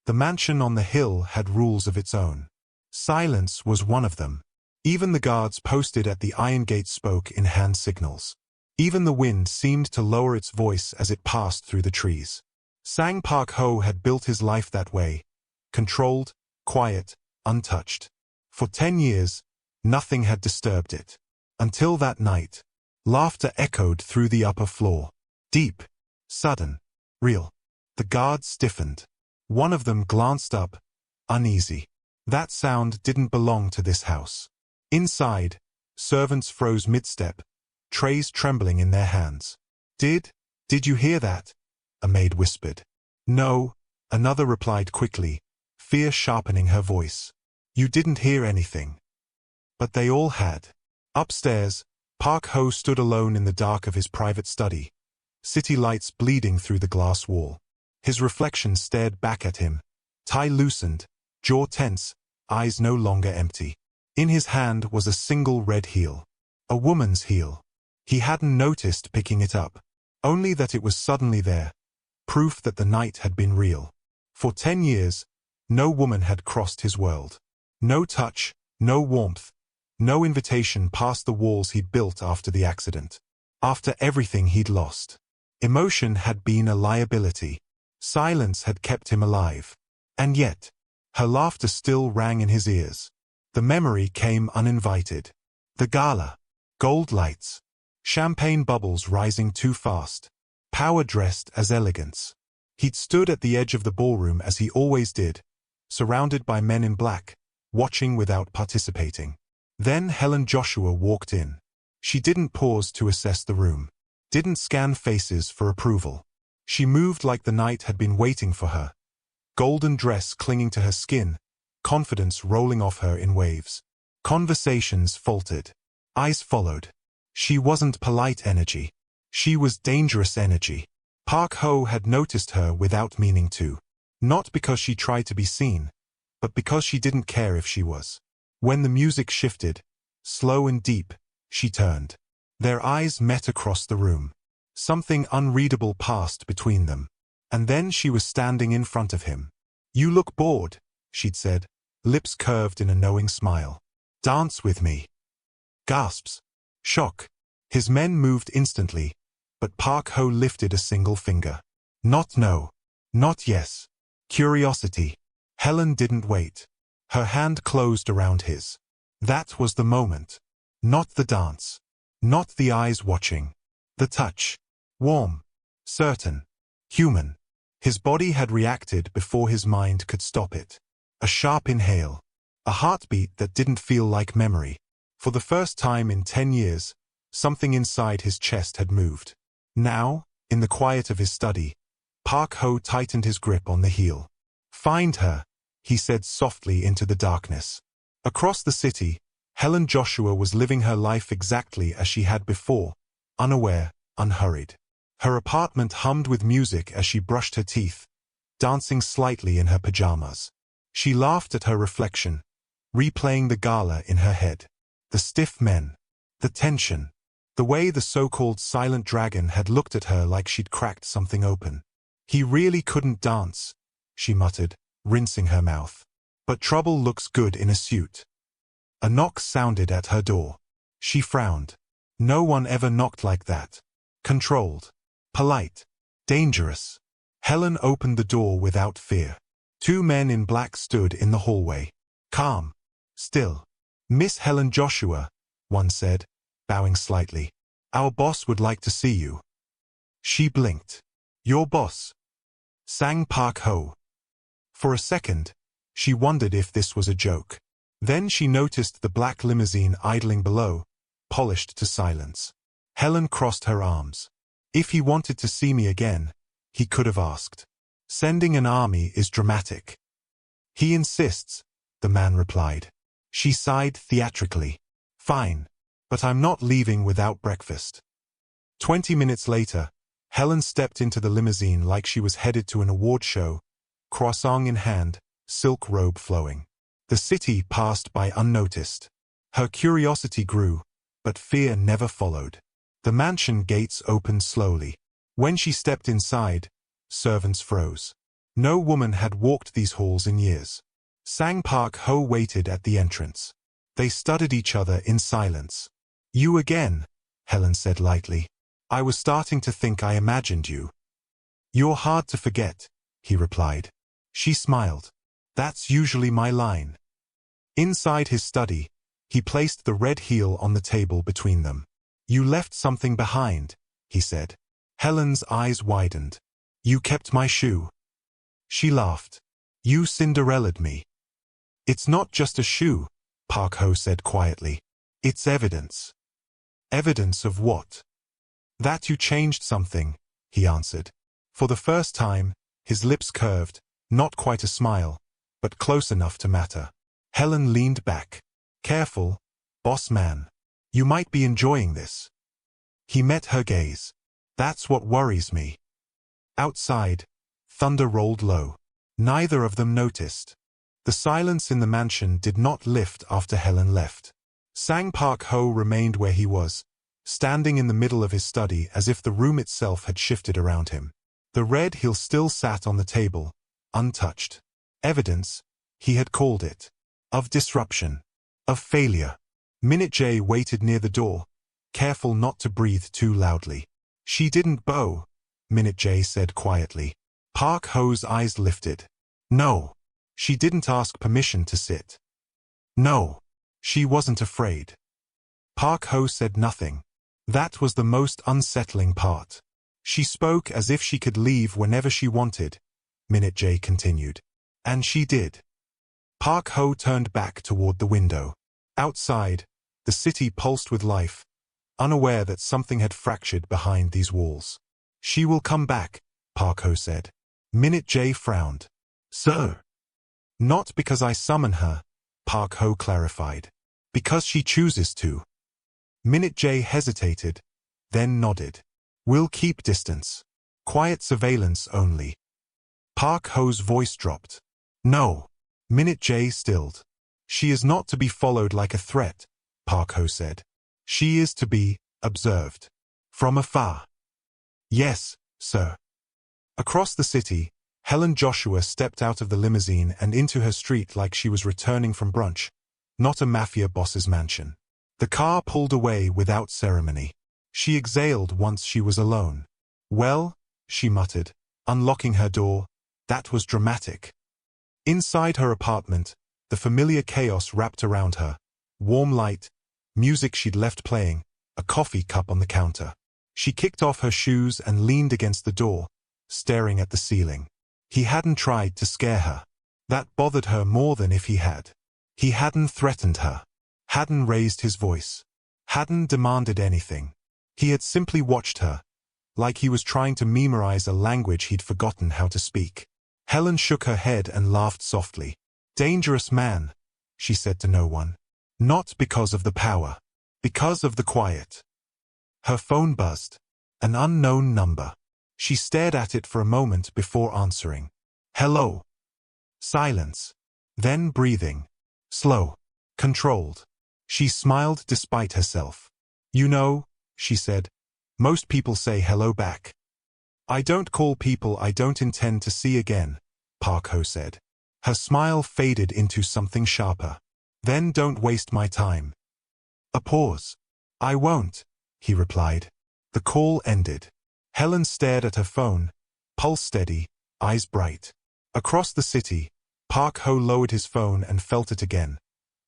The mansion on the hill had rules of its own. Silence was one of them. Even the guards posted at the iron gate spoke in hand signals. Even the wind seemed to lower its voice as it passed through the trees. Sang Park-ho had built his life that way, controlled, quiet, untouched. For 10 years, nothing had disturbed it. Until that night, laughter echoed through the upper floor. Deep, sudden, real. The guards stiffened. One of them glanced up, uneasy. That sound didn't belong to this house. Inside, servants froze mid-step, trays trembling in their hands. Did you hear that? A maid whispered. No, another replied quickly, fear sharpening her voice. You didn't hear anything. But they all had. Upstairs, Park-ho stood alone in the dark of his private study, city lights bleeding through the glass wall. His reflection stared back at him, tie loosened, jaw tense, eyes no longer empty. In his hand was a single red heel. A woman's heel. He hadn't noticed picking it up. Only that it was suddenly there. Proof that the night had been real. For 10 years, no woman had crossed his world. No touch, no warmth, no invitation past the walls he'd built after the accident. After everything he'd lost. Emotion had been a liability. Silence had kept him alive. And yet, her laughter still rang in his ears. The memory came uninvited. The gala. Gold lights. Champagne bubbles rising too fast. Power dressed as elegance. He'd stood at the edge of the ballroom as he always did, surrounded by men in black, watching without participating. Then Helen Joshua walked in. She didn't pause to assess the room. Didn't scan faces for approval. She moved like the night had been waiting for her. Golden dress clinging to her skin, confidence rolling off her in waves. Conversations faltered. Eyes followed. She wasn't polite energy. She was dangerous energy. Park-ho had noticed her without meaning to. Not because she tried to be seen, but because she didn't care if she was. When the music shifted, slow and deep, she turned. Their eyes met across the room. Something unreadable passed between them. And then she was standing in front of him. You look bored, she'd said, lips curved in a knowing smile. Dance with me. Gasps. Shock. His men moved instantly, but Park-ho lifted a single finger. Not no. Not yes. Curiosity. Helen didn't wait. Her hand closed around his. That was the moment. Not the dance. Not the eyes watching. The touch. Warm. Certain. Human. His body had reacted before his mind could stop it. A sharp inhale. A heartbeat that didn't feel like memory. For the first time in 10 years, something inside his chest had moved. Now, in the quiet of his study, Park-ho tightened his grip on the heel. Find her, he said softly into the darkness. Across the city, Helen Joshua was living her life exactly as she had before, unaware, unhurried. Her apartment hummed with music as she brushed her teeth, dancing slightly in her pajamas. She laughed at her reflection, replaying the gala in her head. The stiff men. The tension. The way the so-called silent dragon had looked at her like she'd cracked something open. He really couldn't dance, she muttered, rinsing her mouth. But trouble looks good in a suit. A knock sounded at her door. She frowned. No one ever knocked like that. Controlled. Polite. Dangerous. Helen opened the door without fear. 2 men in black stood in the hallway. Calm. Still. Miss Helen Joshua, one said, bowing slightly. Our boss would like to see you. She blinked. Your boss? Sang Park-ho. For a second, she wondered if this was a joke. Then she noticed the black limousine idling below, polished to silence. Helen crossed her arms. If he wanted to see me again, he could have asked. Sending an army is dramatic. He insists, the man replied. She sighed theatrically. Fine, but I'm not leaving without breakfast. 20 minutes later, Helen stepped into the limousine like she was headed to an award show, croissant in hand, silk robe flowing. The city passed by unnoticed. Her curiosity grew, but fear never followed. The mansion gates opened slowly. When she stepped inside, servants froze. No woman had walked these halls in years. Sang Park-ho waited at the entrance. They studied each other in silence. "You again," Helen said lightly. "I was starting to think I imagined you." "You're hard to forget," he replied. She smiled. "That's usually my line." Inside his study, he placed the red heel on the table between them. "You left something behind," he said. Helen's eyes widened. "You kept my shoe." She laughed. "You Cinderella'd me." "It's not just a shoe," Park-ho said quietly. "It's evidence." "Evidence of what?" "That you changed something," he answered. For the first time, his lips curved, not quite a smile, but close enough to matter. Helen leaned back. "Careful, boss man. You might be enjoying this." He met her gaze. "That's what worries me." Outside, thunder rolled low. Neither of them noticed. The silence in the mansion did not lift after Helen left. Sang Park-ho remained where he was, standing in the middle of his study as if the room itself had shifted around him. The red heel still sat on the table, untouched. Evidence, he had called it, of disruption, of failure. Minute J waited near the door, careful not to breathe too loudly. "She didn't bow," Minute J said quietly. Park-ho's eyes lifted. "No. She didn't ask permission to sit." "No. She wasn't afraid." Park-ho said nothing. That was the most unsettling part. "She spoke as if she could leave whenever she wanted," Minute J continued. "And she did." Park-ho turned back toward the window. Outside, the city pulsed with life, unaware that something had fractured behind these walls. "She will come back," Park-ho said. Minute J frowned. "Sir?" "Not because I summon her," Park-ho clarified. "Because she chooses to." Minute J hesitated, then nodded. "We'll keep distance. Quiet surveillance only." Park-ho's voice dropped. "No." Minute J stilled. "She is not to be followed like a threat," Park-ho said. "She is to be observed. From afar." "Yes, sir." Across the city, Helen Joshua stepped out of the limousine and into her street like she was returning from brunch, not a mafia boss's mansion. The car pulled away without ceremony. She exhaled once she was alone. "Well," she muttered, unlocking her door, "that was dramatic." Inside her apartment, the familiar chaos wrapped around her. Warm light, music she'd left playing, a coffee cup on the counter. She kicked off her shoes and leaned against the door, staring at the ceiling. He hadn't tried to scare her. That bothered her more than if he had. He hadn't threatened her. Hadn't raised his voice. Hadn't demanded anything. He had simply watched her, like he was trying to memorize a language he'd forgotten how to speak. Helen shook her head and laughed softly. "Dangerous man," she said to no one. "Not because of the power. Because of the quiet." Her phone buzzed. An unknown number. She stared at it for a moment before answering. "Hello." Silence. Then breathing. Slow. Controlled. She smiled despite herself. "You know," she said, "most people say hello back." "I don't call people I don't intend to see again," Park-ho said. Her smile faded into something sharper. "Then don't waste my time." A pause. "I won't," he replied. The call ended. Helen stared at her phone, pulse steady, eyes bright. Across the city, Park-ho lowered his phone and felt it again.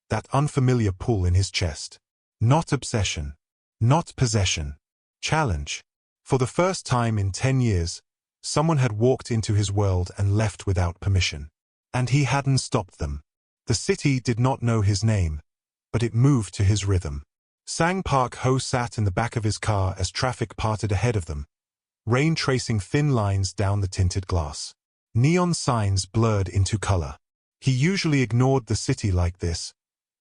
That unfamiliar pull in his chest. Not obsession. Not possession. Challenge. For the first time in 10 years, someone had walked into his world and left without permission. And he hadn't stopped them. The city did not know his name, but it moved to his rhythm. Sang Park-ho sat in the back of his car as traffic parted ahead of them, rain tracing thin lines down the tinted glass. Neon signs blurred into color. He usually ignored the city like this,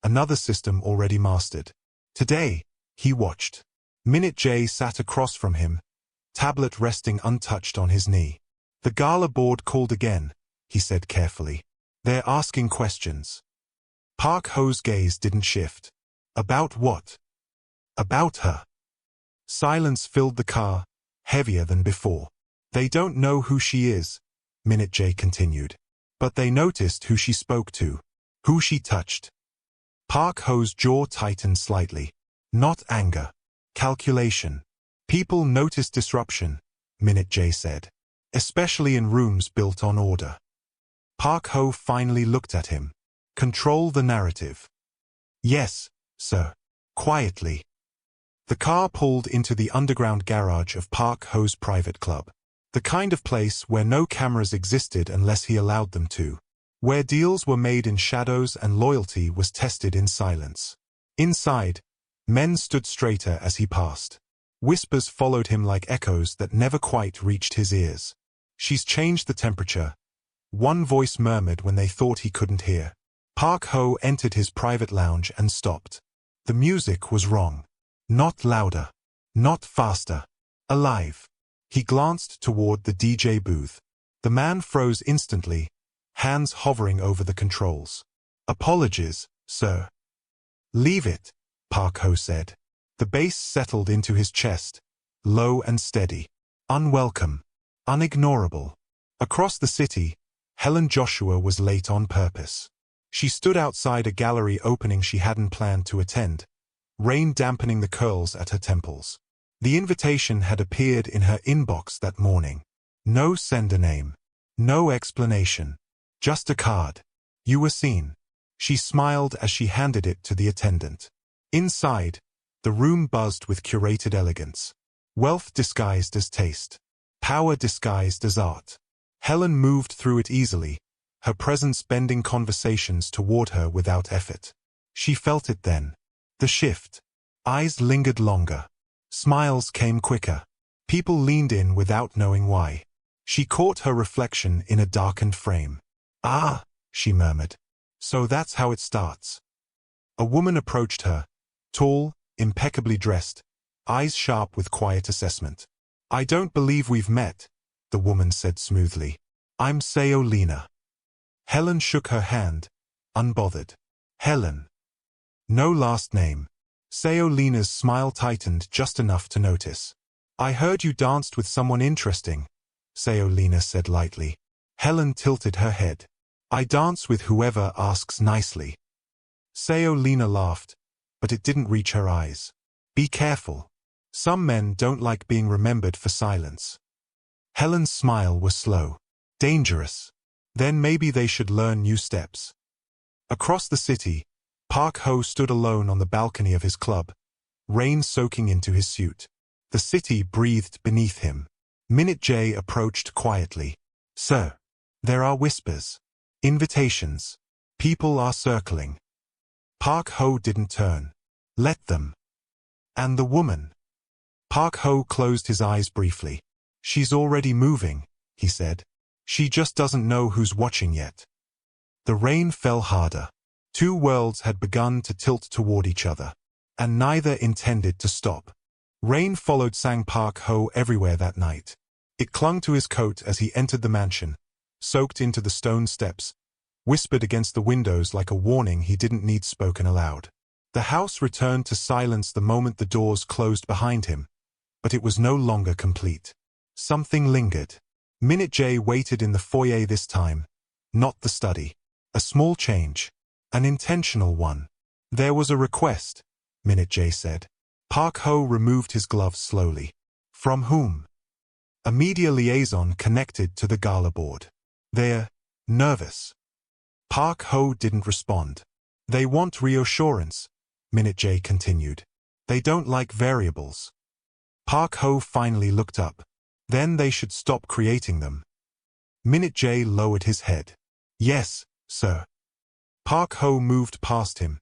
another system already mastered. Today, he watched. Minute J sat across from him, tablet resting untouched on his knee. "The gala board called again," he said carefully. "They're asking questions." Park-ho's gaze didn't shift. "About what?" "About her." Silence filled the car, heavier than before. "They don't know who she is," Minute J continued. But they noticed who she spoke to, who she touched. Park Ho's jaw tightened slightly. Not anger. Calculation. People noticed disruption, Minute J said. Especially in rooms built on order. Park Ho finally looked at him. Control the narrative. Yes, sir. Quietly. The car pulled into the underground garage of Park Ho's private club. The kind of place where no cameras existed unless he allowed them to. Where deals were made in shadows and loyalty was tested in silence. Inside, men stood straighter as he passed. Whispers followed him like echoes that never quite reached his ears. She's changed the temperature. One voice murmured when they thought he couldn't hear. Park Ho entered his private lounge and stopped. The music was wrong. Not louder. Not faster. Alive. He glanced toward the DJ booth. The man froze instantly, hands hovering over the controls. Apologies, sir. Leave it, Park Ho said. The bass settled into his chest, low and steady. Unwelcome. Unignorable. Across the city, Helen Joshua was late on purpose. She stood outside a gallery opening she hadn't planned to attend, rain dampening the curls at her temples. The invitation had appeared in her inbox that morning. No sender name. No explanation. Just a card. You were seen. She smiled as she handed it to the attendant. Inside, the room buzzed with curated elegance. Wealth disguised as taste. Power disguised as art. Helen moved through it easily, her presence bending conversations toward her without effort. She felt it then. The shift. Eyes lingered longer. Smiles came quicker. People leaned in without knowing why. She caught her reflection in a darkened frame. Ah, she murmured. So that's how it starts. A woman approached her, tall, impeccably dressed, eyes sharp with quiet assessment. I don't believe we've met, the woman said smoothly. I'm Sayolina. Helen shook her hand, unbothered. Helen. No last name. Sayolina's smile tightened just enough to notice. I heard you danced with someone interesting, Sayolina said lightly. Helen tilted her head. I dance with whoever asks nicely. Sayolina laughed, but it didn't reach her eyes. Be careful. Some men don't like being remembered for silence. Helen's smile was slow. Dangerous. Then maybe they should learn new steps. Across the city, Park Ho stood alone on the balcony of his club, rain soaking into his suit. The city breathed beneath him. Minute J approached quietly. Sir. There are whispers. Invitations. People are circling. Park Ho didn't turn. Let them. And the woman. Park Ho closed his eyes briefly. She's already moving, he said. She just doesn't know who's watching yet. The rain fell harder. Two worlds had begun to tilt toward each other, and neither intended to stop. Rain followed Sang Park Ho everywhere that night. It clung to his coat as he entered the mansion, soaked into the stone steps, whispered against the windows like a warning he didn't need spoken aloud. The house returned to silence the moment the doors closed behind him, but it was no longer complete. Something lingered. Minute J waited in the foyer this time, not the study. A small change. An intentional one. There was a request, Minute J said. Park Ho removed his gloves slowly. From whom? A media liaison connected to the gala board. They're nervous. Park Ho didn't respond. They want reassurance, Minute J continued. They don't like variables. Park Ho finally looked up. Then they should stop creating them. Minute J lowered his head. Yes, sir. Park Ho moved past him,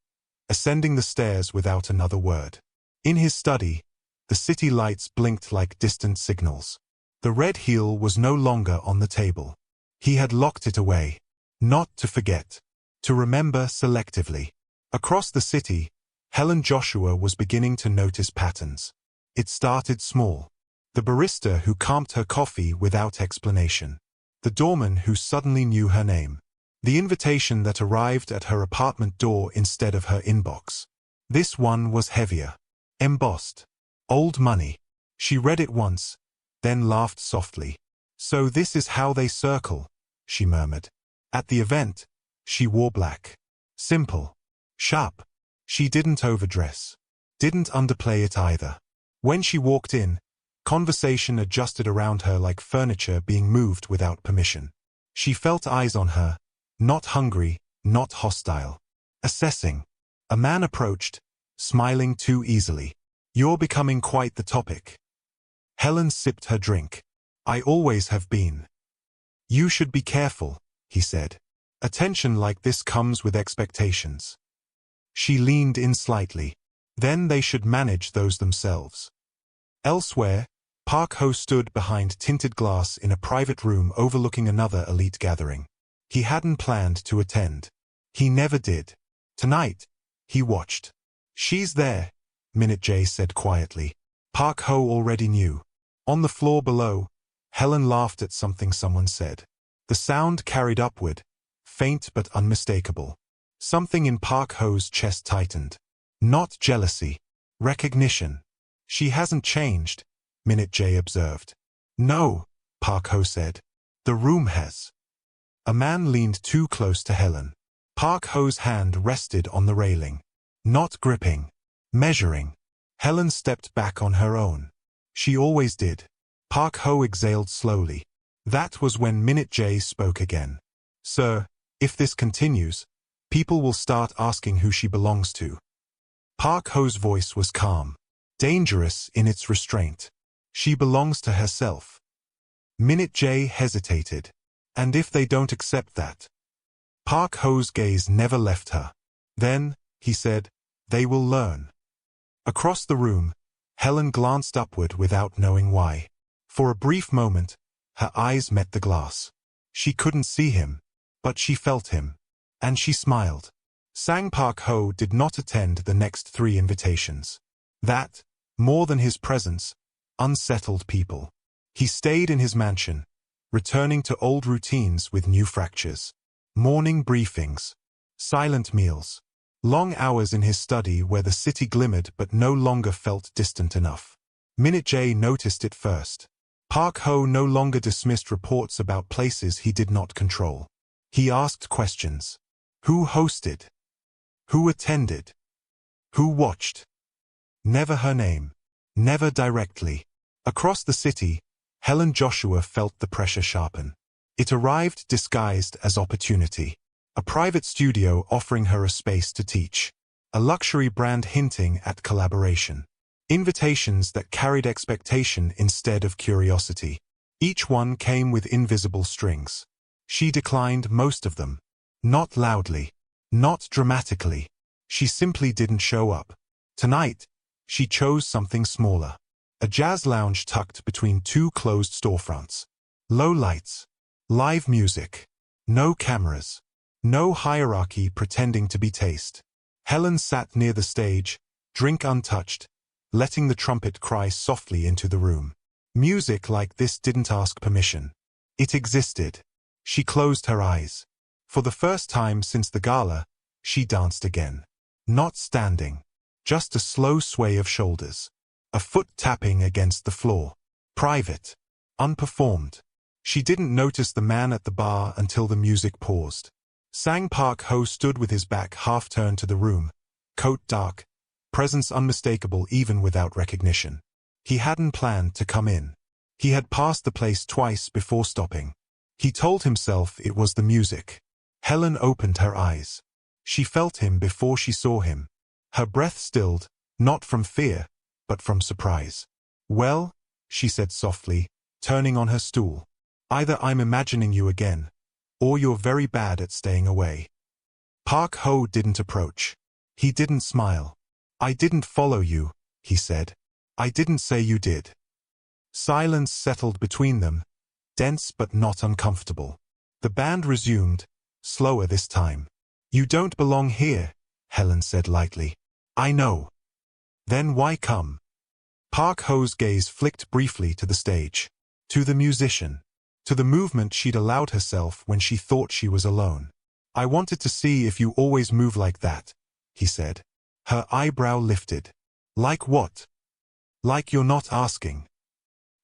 ascending the stairs without another word. In his study, the city lights blinked like distant signals. The red heel was no longer on the table. He had locked it away. Not to forget. To remember selectively. Across the city, Helen Joshua was beginning to notice patterns. It started small. The barista who comped her coffee without explanation. The doorman who suddenly knew her name. The invitation that arrived at her apartment door instead of her inbox. This one was heavier. Embossed. Old money. She read it once, then laughed softly. "So this is how they circle," she murmured. At the event, she wore black. Simple. Sharp. She didn't overdress. Didn't underplay it either. When she walked in, conversation adjusted around her like furniture being moved without permission. She felt eyes on her, not hungry, not hostile. Assessing. A man approached, smiling too easily. "You're becoming quite the topic." Helen sipped her drink. "I always have been." "You should be careful," he said. "Attention like this comes with expectations." She leaned in slightly. Then they should manage those themselves. Elsewhere, Park Ho stood behind tinted glass in a private room overlooking another elite gathering. He hadn't planned to attend. He never did. Tonight, he watched. "She's there," Minute J said quietly. Park Ho already knew. On the floor below, Helen laughed at something someone said. The sound carried upward, faint but unmistakable. Something in Park Ho's chest tightened. Not jealousy. Recognition. "She hasn't changed," Minute J observed. "No," Park Ho said. "The room has." A man leaned too close to Helen. Park Ho's hand rested on the railing. Not gripping. Measuring. Helen stepped back on her own. She always did. Park Ho exhaled slowly. That was when Minute J spoke again. "Sir, if this continues, people will start asking who she belongs to." Park Ho's voice was calm, dangerous in its restraint. "She belongs to herself." Minute J hesitated. "And if they don't accept that?" Park Ho's gaze never left her. "Then," he said, "they will learn." Across the room, Helen glanced upward without knowing why. For a brief moment, her eyes met the glass. She couldn't see him, but she felt him. And she smiled. Sang Park Ho did not attend the next 3 invitations. That, more than his presence, unsettled people. He stayed in his mansion, returning to old routines with new fractures. Morning briefings. Silent meals. Long hours in his study where the city glimmered but no longer felt distant enough. Minute J noticed it first. Park Ho no longer dismissed reports about places he did not control. He asked questions. Who hosted? Who attended? Who watched? Never her name. Never directly. Across the city, Helen Joshua felt the pressure sharpen. It arrived disguised as opportunity. A private studio offering her a space to teach. A luxury brand hinting at collaboration. Invitations that carried expectation instead of curiosity. Each one came with invisible strings. She declined most of them. Not loudly. Not dramatically. She simply didn't show up. Tonight, she chose something smaller. A jazz lounge tucked between 2 closed storefronts. Low lights. Live music. No cameras. No hierarchy pretending to be taste. Helen sat near the stage, drink untouched, letting the trumpet cry softly into the room. Music like this didn't ask permission. It existed. She closed her eyes. For the first time since the gala, she danced again. Not standing. Just a slow sway of shoulders. A foot tapping against the floor. Private. Unperformed. She didn't notice the man at the bar until the music paused. Sang Park Ho stood with his back half-turned to the room. Coat dark. Presence unmistakable even without recognition. He hadn't planned to come in. He had passed the place twice before stopping. He told himself it was the music. Helen opened her eyes. She felt him before she saw him. Her breath stilled, not from fear, but from surprise. "Well," she said softly, turning on her stool. "Either I'm imagining you again, or you're very bad at staying away." Park Ho didn't approach. He didn't smile. "I didn't follow you," he said. "I didn't say you did." Silence settled between them, dense but not uncomfortable. The band resumed, slower this time. "You don't belong here," Helen said lightly. "I know." "Then why come?" Park Ho's gaze flicked briefly to the stage. To the musician. To the movement she'd allowed herself when she thought she was alone. "I wanted to see if you always move like that," he said. Her eyebrow lifted. "Like what?" "Like you're not asking."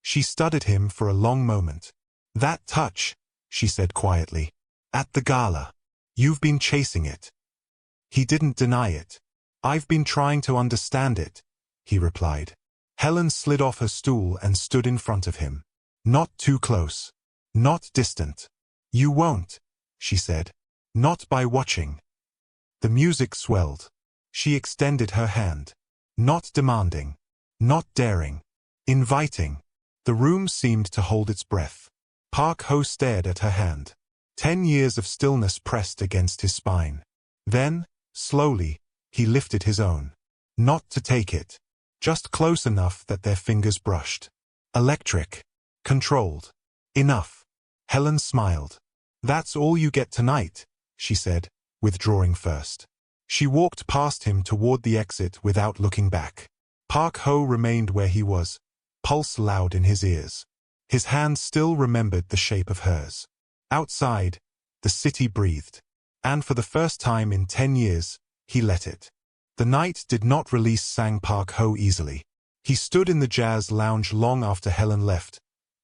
She studied him for a long moment. That touch, she said quietly. At the gala. You've been chasing it. He didn't deny it. I've been trying to understand it, he replied. Helen slid off her stool and stood in front of him. Not too close. Not distant. You won't, she said. Not by watching. The music swelled. She extended her hand. Not demanding. Not daring. Inviting. The room seemed to hold its breath. Park Ho stared at her hand. 10 years of stillness pressed against his spine. Then, slowly, he lifted his own. Not to take it. Just close enough that their fingers brushed. Electric. Controlled. Enough. Helen smiled. That's all you get tonight, she said, withdrawing first. She walked past him toward the exit without looking back. Park Ho remained where he was, pulse loud in his ears. His hand still remembered the shape of hers. Outside, the city breathed. And for the first time in 10 years, he let it. The night did not release Sang Park Ho easily. He stood in the jazz lounge long after Helen left,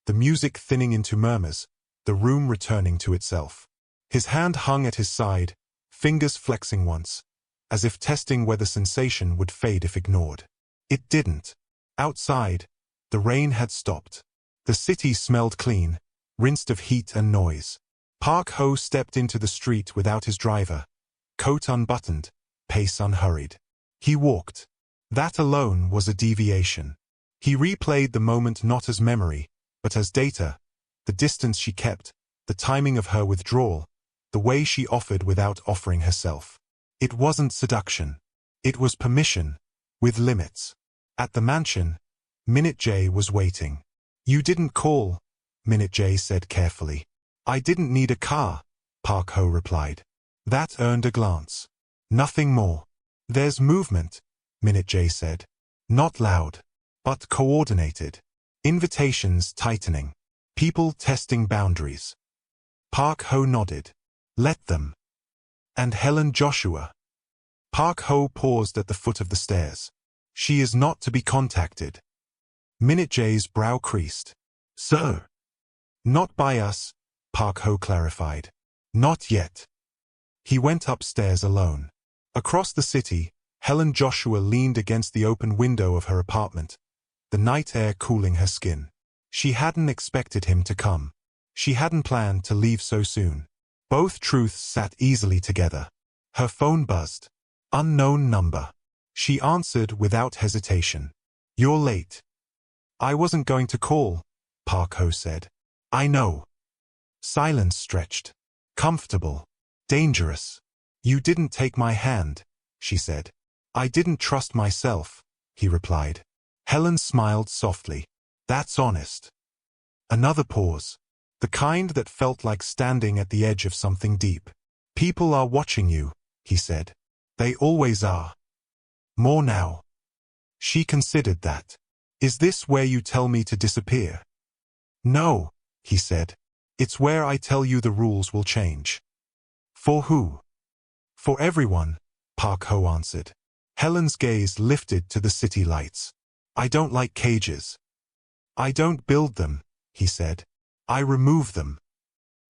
the music thinning into murmurs, the room returning to itself. His hand hung at his side, fingers flexing once, as if testing whether sensation would fade if ignored. It didn't. Outside, the rain had stopped. The city smelled clean, rinsed of heat and noise. Park Ho stepped into the street without his driver, coat unbuttoned, pace unhurried. He walked. That alone was a deviation. He replayed the moment not as memory, but as data, the distance she kept, the timing of her withdrawal, the way she offered without offering herself. It wasn't seduction. It was permission, with limits. At the mansion, Minute J was waiting. You didn't call, Minute J said carefully. I didn't need a car, Park Ho replied. That earned a glance. Nothing more. There's movement, Minute J said. Not loud, but coordinated. Invitations tightening. People testing boundaries. Park Ho nodded. Let them. And Helen Joshua. Park Ho paused at the foot of the stairs. She is not to be contacted. Minute J's brow creased. Sir. Not by us, Park Ho clarified. Not yet. He went upstairs alone. Across the city, Helen Joshua leaned against the open window of her apartment, the night air cooling her skin. She hadn't expected him to come. She hadn't planned to leave so soon. Both truths sat easily together. Her phone buzzed. Unknown number. She answered without hesitation. You're late. I wasn't going to call, Park Ho said. I know. Silence stretched. Comfortable. Dangerous. You didn't take my hand, she said. I didn't trust myself, he replied. Helen smiled softly. That's honest. Another pause. The kind that felt like standing at the edge of something deep. People are watching you, he said. They always are. More now. She considered that. Is this where you tell me to disappear? No, he said. It's where I tell you the rules will change. For who? For everyone, Park Ho answered. Helen's gaze lifted to the city lights. I don't like cages. I don't build them, he said. I remove them.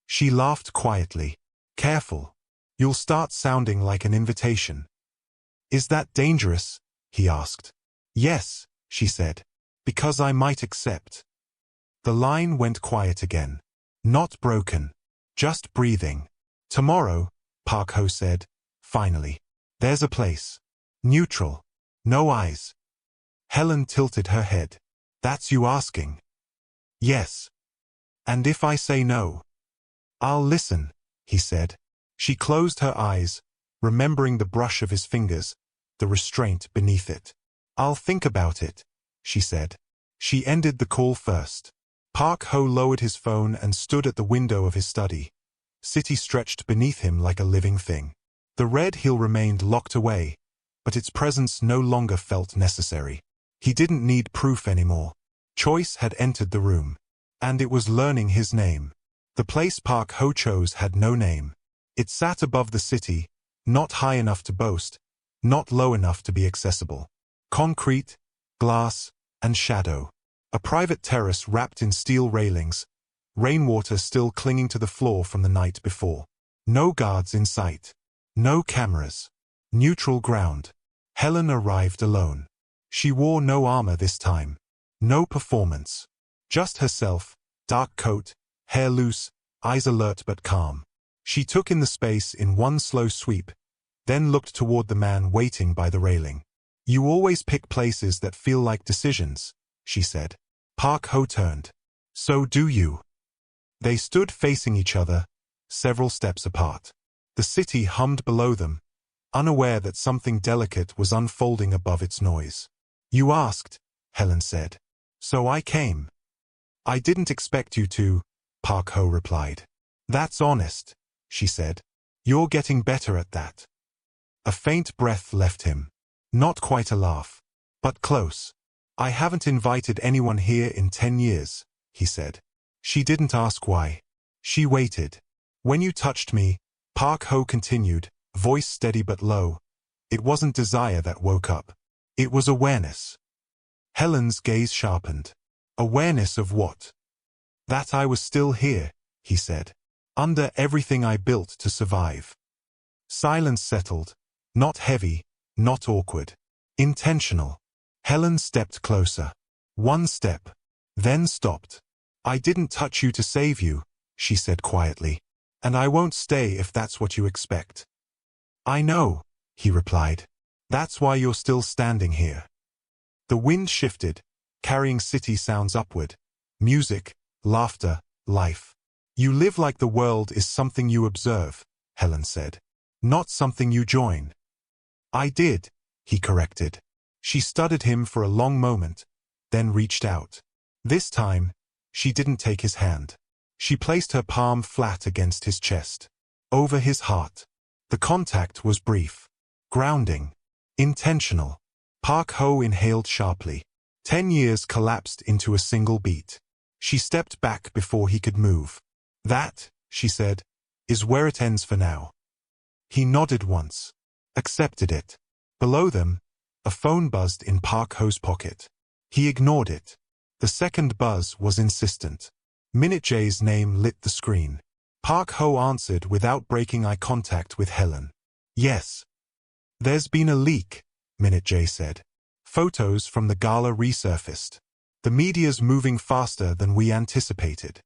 She laughed quietly. Careful. You'll start sounding like an invitation. Is that dangerous? He asked. Yes, she said. Because I might accept. The line went quiet again. Not broken. Just breathing. Tomorrow, Park Ho said, finally. There's a place. Neutral. No eyes. Helen tilted her head. That's you asking. Yes. And if I say no? I'll listen, he said. She closed her eyes, remembering the brush of his fingers, the restraint beneath it. I'll think about it, she said. She ended the call first. Park Ho lowered his phone and stood at the window of his study. City stretched beneath him like a living thing. The red hill remained locked away, but its presence no longer felt necessary. He didn't need proof anymore. Choice had entered the room, and it was learning his name. The place Park Ho chose had no name. It sat above the city, not high enough to boast, not low enough to be accessible. Concrete, glass, and shadow. A private terrace wrapped in steel railings, rainwater still clinging to the floor from the night before. No guards in sight. No cameras. Neutral ground. Helen arrived alone. She wore no armor this time. No performance. Just herself, dark coat, hair loose, eyes alert but calm. She took in the space in one slow sweep, then looked toward the man waiting by the railing. "You always pick places that feel like decisions," she said. Park Ho turned. "So do you." They stood facing each other, several steps apart. The city hummed below them, unaware that something delicate was unfolding above its noise. "You asked," Helen said. "So I came." "I didn't expect you to," Park Ho replied. "That's honest," she said. "You're getting better at that." A faint breath left him. Not quite a laugh, but close. "I haven't invited anyone here in 10 years, he said. She didn't ask why. She waited. "When you touched me," Park Ho continued, voice steady but low, "it wasn't desire that woke up. It was awareness." Helen's gaze sharpened. "Awareness of what?" "That I was still here," he said. "Under everything I built to survive." Silence settled. Not heavy, not awkward. Intentional. Helen stepped closer. One step. Then stopped. "I didn't touch you to save you," she said quietly. "And I won't stay if that's what you expect." "I know," he replied. "That's why you're still standing here." The wind shifted, carrying city sounds upward. Music, laughter, life. "You live like the world is something you observe," Helen said. "Not something you join." "I did," he corrected. She studied him for a long moment, then reached out. This time, she didn't take his hand. She placed her palm flat against his chest, over his heart. The contact was brief, grounding, intentional. Park Ho inhaled sharply. 10 years collapsed into a single beat. She stepped back before he could move. "That," she said, "is where it ends for now." He nodded once, accepted it. Below them, a phone buzzed in Park Ho's pocket. He ignored it. The second buzz was insistent. Minute J's name lit the screen. Park Ho answered without breaking eye contact with Helen. "Yes." "There's been a leak," Minute J said. "Photos from the gala resurfaced. The media's moving faster than we anticipated."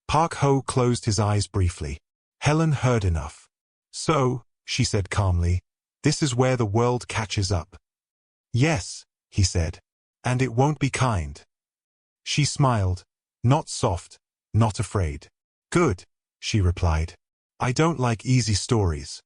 Park Ho closed his eyes briefly. Helen heard enough. "So," she said calmly, "this is where the world catches up." "Yes," he said. "And it won't be kind." She smiled. Not soft, not afraid. "Good," she replied. "I don't like easy stories."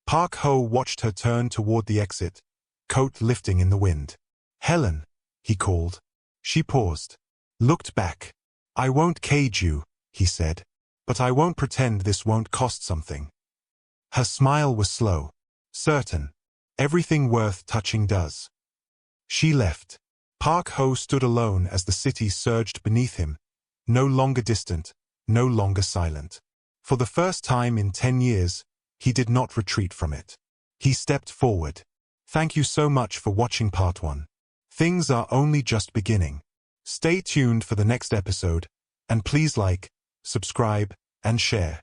Park Ho watched her turn toward the exit, coat lifting in the wind. "Helen," he called. She paused, looked back. "I won't cage you," he said, "but I won't pretend this won't cost something." Her smile was slow, certain. Everything worth touching does. She left. Park Ho stood alone as the city surged beneath him, no longer distant, no longer silent. For the first time in 10 years, he did not retreat from it. He stepped forward. Thank you so much for watching part 1. Things are only just beginning. Stay tuned for the next episode, and please like, subscribe, and share.